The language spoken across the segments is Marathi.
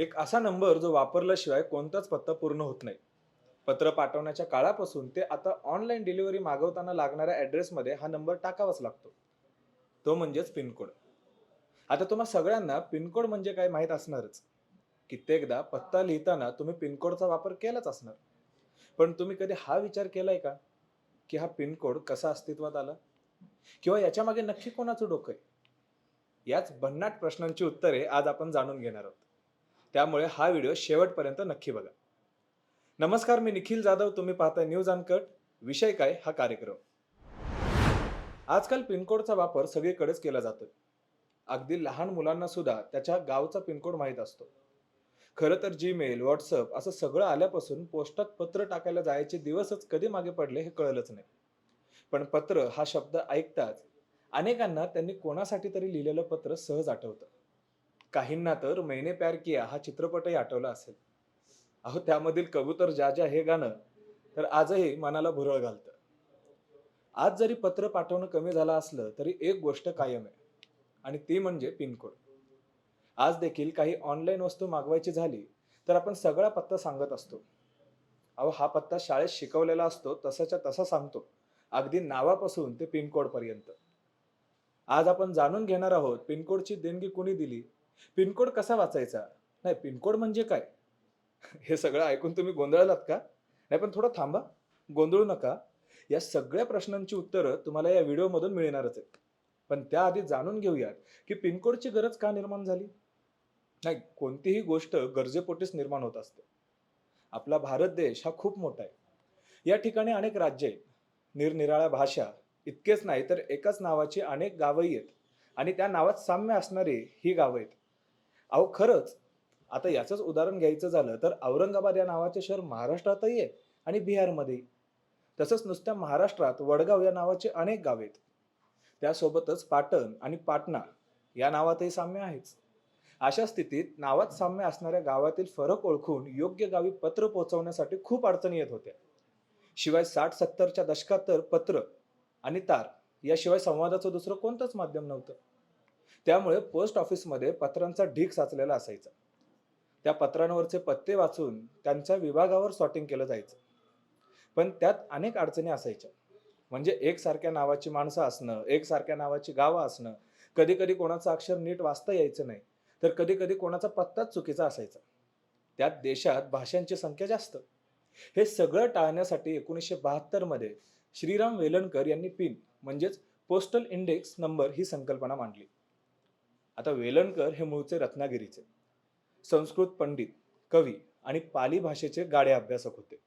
एक असा नंबर जो वापरल्याशिवाय कोणताच पत्ता पूर्ण होत नाही. पत्र पाठवण्याच्या काळापासून ते आता ऑनलाईन डिलिव्हरी मागवताना लागणाऱ्या ॲड्रेसमध्ये हा नंबर टाकावाच लागतो. तो म्हणजेच पिनकोड. आता तुम्हा सगळ्यांना पिनकोड म्हणजे काय माहीत असणारच. कित्येकदा पत्ता लिहिताना तुम्ही पिनकोडचा वापर केलाच असणार. पण तुम्ही कधी हा विचार केलाय का, की हा पिनकोड कसा अस्तित्वात आला? किंवा याच्यामागे नक्की कोणाचं डोकं आहे? याच भन्नाट प्रश्नांची उत्तरे आज आपण जाणून घेणार आहोत. त्यामुळे हा व्हिडिओ शेवटपर्यंत नक्की बघा. नमस्कार, मी निखिल जाधव. तुम्ही पाहताय न्यूज अनकट. विषय काय हा कार्यक्रम. आजकाल पिनकोडचा वापर सगळीकडेच केला जातोय. अगदी लहान मुलांना सुद्धा त्याच्या गावचा पिनकोड माहीत असतो. खरं तर जीमेल, व्हॉट्सअप असं सगळं आल्यापासून पोस्टात पत्र टाकायला जायचे दिवसच कधी मागे पडले हे कळलंच नाही. पण पत्र हा शब्द ऐकताच अनेकांना त्यांनी कोणासाठी तरी लिहिलेलं पत्र सहज आठवतं. काहींना तर मैंने प्यार किया हा चित्रपटही आठवला असेल. अहो, त्यामधील कबूतर ज्या हे गाणं तर आजही मनाला भुरळ घालतं. आज जरी पत्र पाठवणं कमी झालं असलं तरी एक गोष्ट कायम आहे आणि ती म्हणजे पिनकोड. आज देखील काही ऑनलाईन वस्तू मागवायची झाली तर आपण सगळा पत्ता सांगत असतो. अहो, हा पत्ता शाळेत शिकवलेला असतो तसाच्या तसा सांगतो, अगदी नावापासून ते पिनकोड पर्यंत. आज आपण जाणून घेणार आहोत पिनकोडची देणगी कुणी दिली, पिनकोड कसा वाचायचा, नाही पिनकोड म्हणजे काय. हे सगळं ऐकून तुम्ही गोंधळलात का? नाही, पण थोडं थांबा. गोंधळू नका. या सगळ्या प्रश्नांची उत्तरं तुम्हाला या व्हिडिओमधून मिळणारच आहेत. पण त्याआधी जाणून घेऊयात, की पिनकोडची गरज का निर्माण झाली? नाही, कोणतीही गोष्ट गरजेपोटीच निर्माण होत असते. आपला भारत देश हा खूप मोठा आहे. या ठिकाणी अनेक राज्ये आहेत, निरनिराळ्या भाषा, इतकेच नाही तर एकाच नावाची अनेक गावंही आहेत आणि त्या नावात साम्य असणारी ही गावं आहेत. अहो खरंच, आता याचंच उदाहरण घ्यायचं झालं तर औरंगाबाद या नावाचे शहर महाराष्ट्रातही आहे आणि बिहारमध्येही. तसंच नुसत्या महाराष्ट्रात वडगाव या नावाचे अनेक गावे आहेत. त्यासोबतच पाटण आणि पाटणा या नावातही साम्य आहेच. अशा स्थितीत नावात साम्य असणाऱ्या गावातील फरक ओळखून योग्य गावी पत्र पोहोचवण्यासाठी खूप अडचणी येत होत्या. शिवाय 60-70च्या दशकात तर पत्र आणि तार याशिवाय संवादाचं दुसरं कोणतंच माध्यम नव्हतं. त्यामुळे पोस्ट ऑफिसमध्ये पत्रांचा ढीग साचलेला असायचा. त्या पत्रांवरचे पत्ते वाचून त्यांच्या विभागावर सॉर्टिंग केलं जायचं. पण त्यात अनेक अडचणी असायच्या. म्हणजे एकसारख्या नावाची माणसं असणं, एकसारख्या नावाची गावं असणं, कधी-कधी कोणाचं अक्षर नीट वाचता यायचं नाही, तर कधी-कधी कोणाचा पत्ताच चुकीचा असायचा. त्यात देशात भाषांची संख्या जास्त. हे सगळं टाळण्यासाठी 1972 मध्ये श्रीराम वेलणकर यांनी पिन म्हणजेच पोस्टल इंडेक्स नंबर ही संकल्पना मांडली. आता वेलणकर हे मूळचे रत्नागिरीचे. संस्कृत पंडित, कवी आणि पाली भाषेचे गाढे अभ्यासक होते.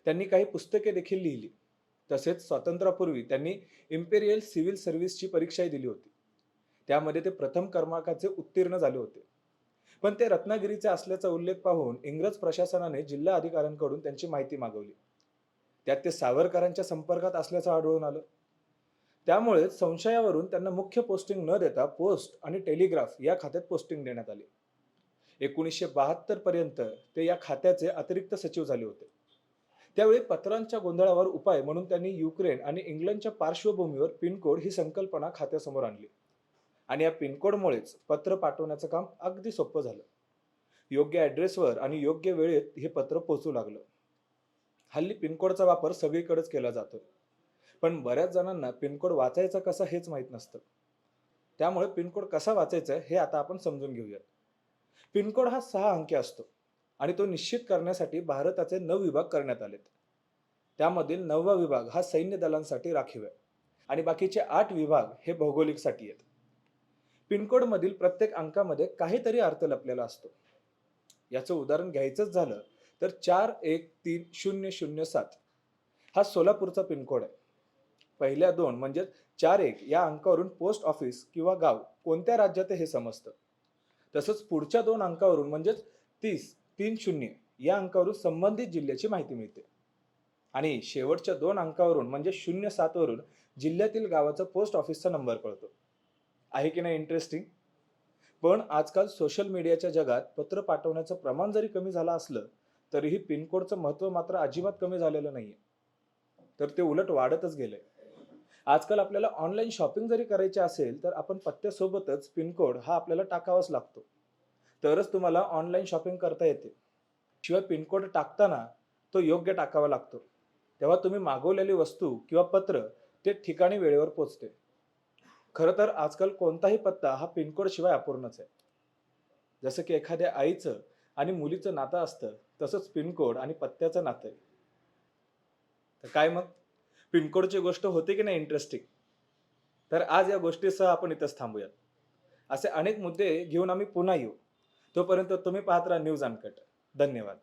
त्यांनी काही पुस्तके देखील लिहिली. तसेच स्वातंत्र्यापूर्वी त्यांनी इम्पेरियल सिव्हिल सर्व्हिसची परीक्षाही दिली होती. त्यामध्ये ते प्रथम क्रमांकाचे उत्तीर्ण झाले होते. पण ते रत्नागिरीचे असल्याचा उल्लेख पाहून इंग्रज प्रशासनाने जिल्हा अधिकाऱ्यांकडून त्यांची माहिती मागवली. त्यात ते सावरकरांच्या संपर्कात असल्याचं आढळून आलं. त्यामुळे संशयावरून त्यांना मुख्य पोस्टिंग न देता पोस्ट आणि टेलिग्राफ या खात्यात पोस्टिंग देण्यात आली. 1972 पर्यंत ते या खात्याचे अतिरिक्त सचिव झाले होते. त्यावेळी पत्रांच्या गोंधळावर उपाय म्हणून त्यांनी युक्रेन आणि इंग्लंडच्या पार्श्वभूमीवर पिनकोड ही संकल्पना खात्यासमोर आणली. आणि या पिनकोडमुळेच पत्र पाठवण्याचं काम अगदी सोपं झालं. योग्य ॲड्रेसवर आणि योग्य वेळेत हे पत्र पोहोचू लागलं. हल्ली पिनकोडचा वापर सगळीकडेच केला जातो. पण बऱ्याच जणांना पिनकोड वाचायचा कसा हेच माहीत नसतं. त्यामुळे पिनकोड कसा वाचायचा हे आता आपण समजून घेऊयात. पिनकोड हा 6 अंकी असतो आणि तो निश्चित करण्यासाठी भारताचे 9 विभाग करण्यात आलेत. त्यामधील 9वा विभाग हा सैन्य दलांसाठी राखीव आहे आणि बाकीचे 8 विभाग हे भौगोलिकसाठी आहेत. पिनकोडमधील प्रत्येक अंकामध्ये काहीतरी अर्थ लपलेला असतो. याचं उदाहरण घ्यायचंच झालं तर 413007 हा सोलापूरचा पिनकोड आहे. पहिल्या दोन म्हणजे 41 या अंकावरून पोस्ट ऑफिस किंवा गाव कोणत्या राज्यात आहे हे समजतं. तसंच पुढच्या दोन अंकावरून म्हणजेच 3030 या अंकावरून संबंधित जिल्ह्याची माहिती मिळते. आणि शेवटच्या दोन अंकावरून म्हणजे 07 वरून जिल्ह्यातील गावाचा पोस्ट ऑफिसचा नंबर कळतो. आहे की नाही इंटरेस्टिंग? पण आजकाल सोशल मीडियाच्या जगात पत्र पाठवण्याचं प्रमाण जरी कमी झालं असलं, तरीही पिनकोडचं महत्त्व मात्र अजिबात कमी झालेलं नाहीये. तर ते उलट वाढतच गेलंय. आजकाल आपल्याला ऑनलाईन शॉपिंग जरी करायची असेल, तर आपण पत्त्यासोबतच पिनकोड हा आपल्याला टाकावाच लागतो. तरच तुम्हाला ऑनलाईन शॉपिंग करता येते. शिवाय पिनकोड टाकताना तो योग्य टाकावा लागतो. तेव्हा तुम्ही मागवलेली वस्तू किंवा पत्र ते ठिकाणी वेळेवर पोहोचते. खरं तर आजकाल कोणताही पत्ता हा पिनकोड शिवाय अपूर्णच आहे. जसं की एखाद्या आईचं आणि मुलीचं नातं असतं, तसंच पिनकोड आणि पत्त्याचं नातं आहे. तर काय मग? पिनकोडची गोष्ट होती की नाही इंटरेस्टिंग? तर आज या गोष्टीसह आपण इथंच थांबूयात. असे अनेक मुद्दे घेऊन आम्ही पुन्हा येऊ. तोपर्यंत तुम्ही पाहत राहा न्यूज अनकट. धन्यवाद.